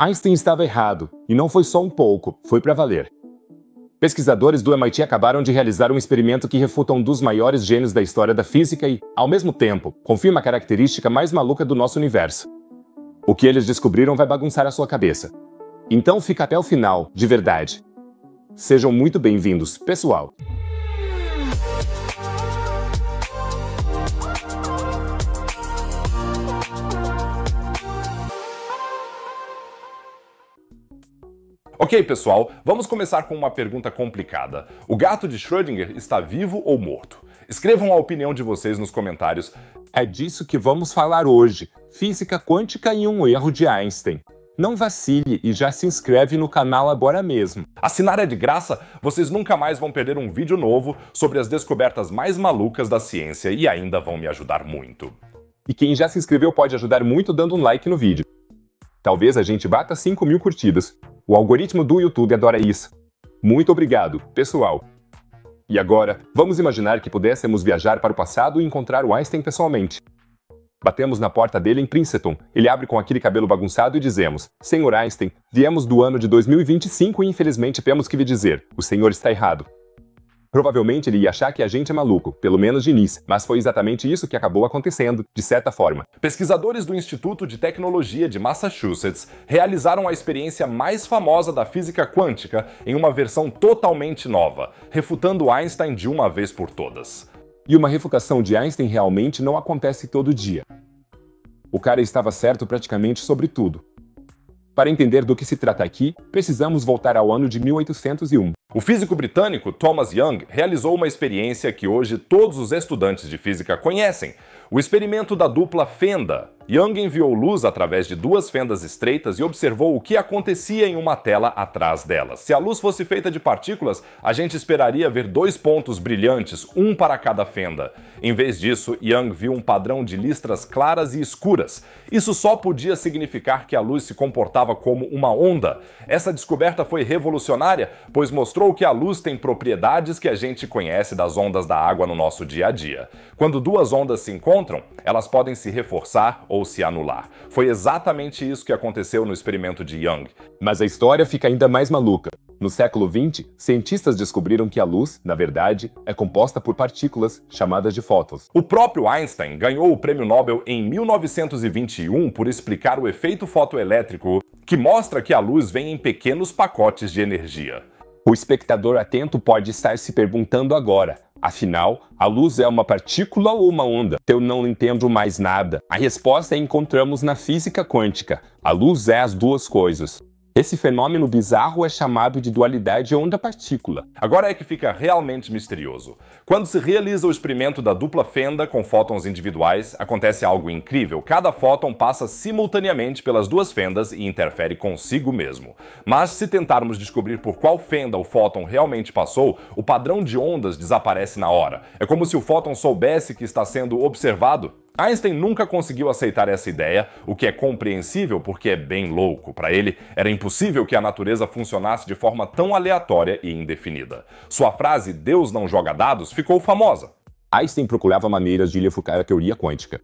Einstein estava errado, e não foi só um pouco, foi para valer. Pesquisadores do MIT acabaram de realizar um experimento que refuta um dos maiores gênios da história da física e, ao mesmo tempo, confirma a característica mais maluca do nosso universo. O que eles descobriram vai bagunçar a sua cabeça. Então fica até o final, de verdade. Sejam muito bem-vindos, pessoal! Ok, pessoal, vamos começar com uma pergunta complicada. O gato de Schrödinger está vivo ou morto? Escrevam a opinião de vocês nos comentários. É disso que vamos falar hoje. Física quântica e um erro de Einstein. Não vacile e já se inscreve no canal agora mesmo. Assinar é de graça, vocês nunca mais vão perder um vídeo novo sobre as descobertas mais malucas da ciência e ainda vão me ajudar muito. E quem já se inscreveu pode ajudar muito dando um like no vídeo. Talvez a gente bata 5.000 curtidas. O algoritmo do YouTube adora isso. Muito obrigado, pessoal! E agora, vamos imaginar que pudéssemos viajar para o passado e encontrar o Einstein pessoalmente. Batemos na porta dele em Princeton, ele abre com aquele cabelo bagunçado e dizemos: Senhor Einstein, viemos do ano de 2025 e infelizmente temos que lhe dizer, o senhor está errado. Provavelmente ele ia achar que a gente é maluco, pelo menos de início, mas foi exatamente isso que acabou acontecendo, de certa forma. Pesquisadores do Instituto de Tecnologia de Massachusetts realizaram a experiência mais famosa da física quântica em uma versão totalmente nova, refutando Einstein de uma vez por todas. E uma refutação de Einstein realmente não acontece todo dia. O cara estava certo praticamente sobre tudo. Para entender do que se trata aqui, precisamos voltar ao ano de 1801. O físico britânico Thomas Young realizou uma experiência que hoje todos os estudantes de física conhecem, o experimento da dupla fenda. Young enviou luz através de duas fendas estreitas e observou o que acontecia em uma tela atrás delas. Se a luz fosse feita de partículas, a gente esperaria ver dois pontos brilhantes, um para cada fenda. Em vez disso, Young viu um padrão de listras claras e escuras. Isso só podia significar que a luz se comportava como uma onda. Essa descoberta foi revolucionária, pois mostrou que a luz tem propriedades que a gente conhece das ondas da água no nosso dia a dia. Quando duas ondas se encontram, elas podem se reforçar ou se anular. Foi exatamente isso que aconteceu no experimento de Young. Mas a história fica ainda mais maluca. No século XX, cientistas descobriram que a luz, na verdade, é composta por partículas chamadas de fótons. O próprio Einstein ganhou o prêmio Nobel em 1921 por explicar o efeito fotoelétrico, que mostra que a luz vem em pequenos pacotes de energia. O espectador atento pode estar se perguntando agora: afinal, a luz é uma partícula ou uma onda? Eu não entendo mais nada. A resposta a encontramos na física quântica. A luz é as duas coisas. Esse fenômeno bizarro é chamado de dualidade onda-partícula. Agora é que fica realmente misterioso. Quando se realiza o experimento da dupla fenda com fótons individuais, acontece algo incrível. Cada fóton passa simultaneamente pelas duas fendas e interfere consigo mesmo. Mas se tentarmos descobrir por qual fenda o fóton realmente passou, o padrão de ondas desaparece na hora. É como se o fóton soubesse que está sendo observado. Einstein nunca conseguiu aceitar essa ideia, o que é compreensível porque é bem louco. Para ele, era impossível que a natureza funcionasse de forma tão aleatória e indefinida. Sua frase "Deus não joga dados" ficou famosa. Einstein procurava maneiras de refutar a teoria quântica.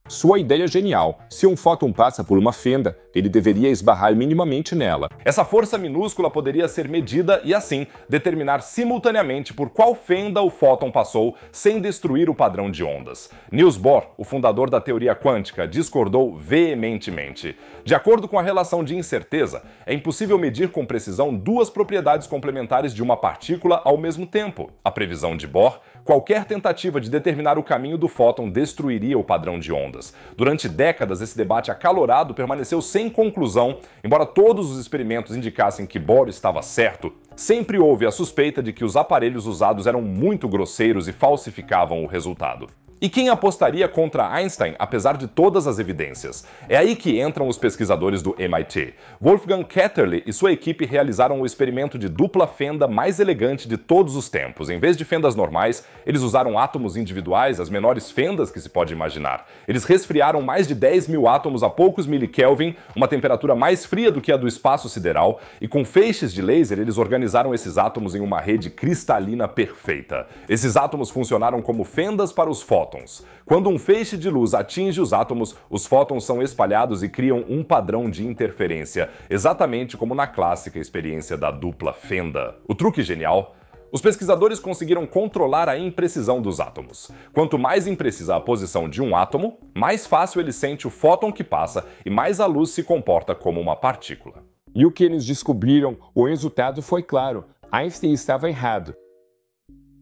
Sua ideia é genial. Se um fóton passa por uma fenda, ele deveria esbarrar minimamente nela. Essa força minúscula poderia ser medida e, assim, determinar simultaneamente por qual fenda o fóton passou sem destruir o padrão de ondas. Niels Bohr, o fundador da teoria quântica, discordou veementemente. De acordo com a relação de incerteza, é impossível medir com precisão duas propriedades complementares de uma partícula ao mesmo tempo. A previsão de Bohr: qualquer tentativa de determinar o caminho do fóton destruiria o padrão de ondas. Durante décadas, esse debate acalorado permaneceu sem conclusão. Embora todos os experimentos indicassem que Bohr estava certo, sempre houve a suspeita de que os aparelhos usados eram muito grosseiros e falsificavam o resultado. E quem apostaria contra Einstein, apesar de todas as evidências? É aí que entram os pesquisadores do MIT. Wolfgang Ketterle e sua equipe realizaram o experimento de dupla fenda mais elegante de todos os tempos. Em vez de fendas normais, eles usaram átomos individuais, as menores fendas que se pode imaginar. Eles resfriaram mais de 10.000 átomos a poucos milikelvin, uma temperatura mais fria do que a do espaço sideral, e com feixes de laser eles organizaram esses átomos em uma rede cristalina perfeita. Esses átomos funcionaram como fendas para os fótons. fótons. Quando um feixe de luz atinge os átomos, os fótons são espalhados e criam um padrão de interferência, exatamente como na clássica experiência da dupla fenda. O truque genial? Os pesquisadores conseguiram controlar a imprecisão dos átomos. Quanto mais imprecisa a posição de um átomo, mais fácil ele sente o fóton que passa e mais a luz se comporta como uma partícula. E o que eles descobriram? O resultado foi claro. Einstein estava errado.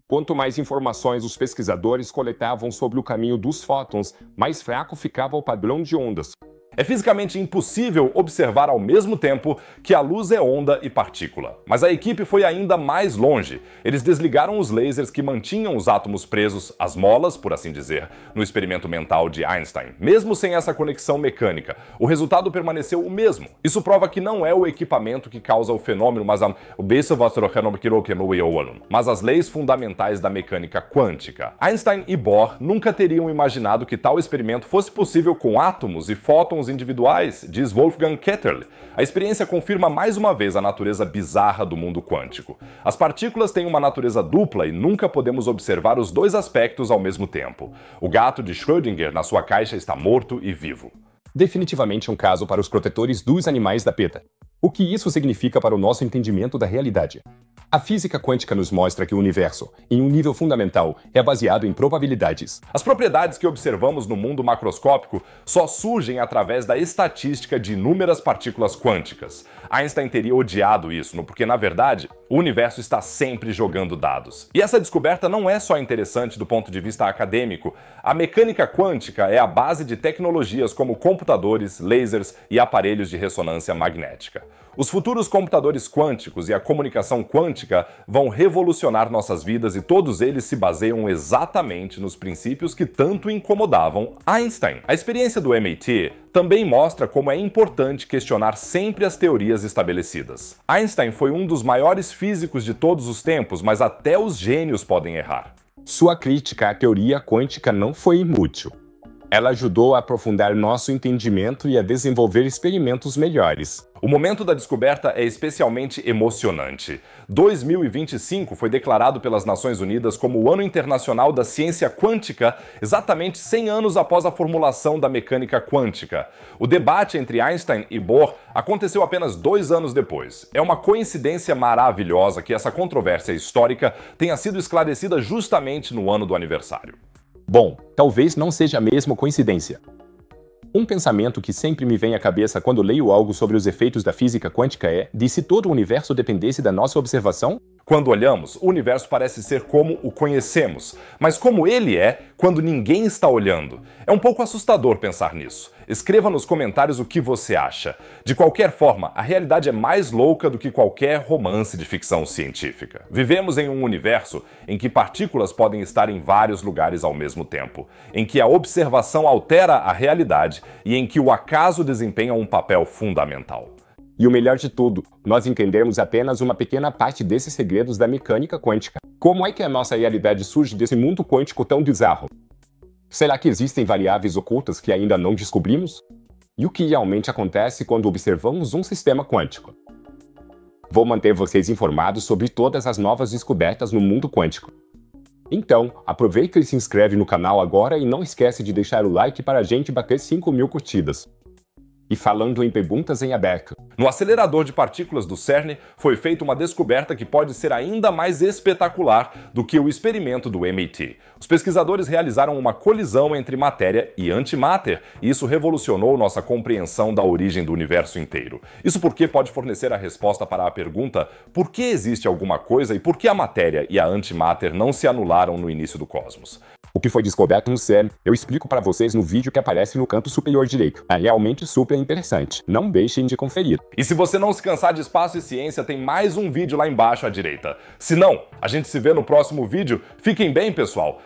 Quanto mais informações os pesquisadores coletavam sobre o caminho dos fótons, mais fraco ficava o padrão de ondas. É fisicamente impossível observar ao mesmo tempo que a luz é onda e partícula. Mas a equipe foi ainda mais longe. Eles desligaram os lasers que mantinham os átomos presos, as molas, por assim dizer, no experimento mental de Einstein. Mesmo sem essa conexão mecânica, o resultado permaneceu o mesmo. Isso prova que não é o equipamento que causa o fenômeno, mas as leis fundamentais da mecânica quântica. Einstein e Bohr nunca teriam imaginado que tal experimento fosse possível com átomos e fótons individuais, diz Wolfgang Ketterle. A experiência confirma mais uma vez a natureza bizarra do mundo quântico. As partículas têm uma natureza dupla e nunca podemos observar os dois aspectos ao mesmo tempo. O gato de Schrödinger na sua caixa está morto e vivo. Definitivamente um caso para os protetores dos animais da PETA. O que isso significa para o nosso entendimento da realidade? A física quântica nos mostra que o universo, em um nível fundamental, é baseado em probabilidades. As propriedades que observamos no mundo macroscópico só surgem através da estatística de inúmeras partículas quânticas. Einstein teria odiado isso, porque, na verdade, o universo está sempre jogando dados. E essa descoberta não é só interessante do ponto de vista acadêmico. A mecânica quântica é a base de tecnologias como computadores, lasers e aparelhos de ressonância magnética. Os futuros computadores quânticos e a comunicação quântica vão revolucionar nossas vidas e todos eles se baseiam exatamente nos princípios que tanto incomodavam Einstein. A experiência do MIT também mostra como é importante questionar sempre as teorias estabelecidas. Einstein foi um dos maiores físicos de todos os tempos, mas até os gênios podem errar. Sua crítica à teoria quântica não foi inútil. Ela ajudou a aprofundar nosso entendimento e a desenvolver experimentos melhores. O momento da descoberta é especialmente emocionante. 2025 foi declarado pelas Nações Unidas como o Ano Internacional da Ciência Quântica, exatamente 100 anos após a formulação da mecânica quântica. O debate entre Einstein e Bohr aconteceu apenas 2 anos depois. É uma coincidência maravilhosa que essa controvérsia histórica tenha sido esclarecida justamente no ano do aniversário. Bom, talvez não seja mesmo coincidência. Um pensamento que sempre me vem à cabeça quando leio algo sobre os efeitos da física quântica é: e se todo o universo dependesse da nossa observação? Quando olhamos, o universo parece ser como o conhecemos, mas como ele é quando ninguém está olhando. É um pouco assustador pensar nisso. Escreva nos comentários o que você acha. De qualquer forma, a realidade é mais louca do que qualquer romance de ficção científica. Vivemos em um universo em que partículas podem estar em vários lugares ao mesmo tempo, em que a observação altera a realidade e em que o acaso desempenha um papel fundamental. E o melhor de tudo, nós entendemos apenas uma pequena parte desses segredos da mecânica quântica. Como é que a nossa realidade surge desse mundo quântico tão bizarro? Será que existem variáveis ocultas que ainda não descobrimos? E o que realmente acontece quando observamos um sistema quântico? Vou manter vocês informados sobre todas as novas descobertas no mundo quântico. Então, aproveita e se inscreve no canal agora e não esquece de deixar o like para a gente bater 5.000 curtidas. E falando em perguntas em aberto. No acelerador de partículas do CERN foi feita uma descoberta que pode ser ainda mais espetacular do que o experimento do MIT. Os pesquisadores realizaram uma colisão entre matéria e antimatter, e isso revolucionou nossa compreensão da origem do universo inteiro. Isso porque pode fornecer a resposta para a pergunta: por que existe alguma coisa e por que a matéria e a antimatter não se anularam no início do cosmos? O que foi descoberto no CERN, eu explico para vocês no vídeo que aparece no canto superior direito. É realmente super interessante. Não deixem de conferir. E se você não se cansar de espaço e ciência, tem mais um vídeo lá embaixo à direita. Se não, a gente se vê no próximo vídeo. Fiquem bem, pessoal!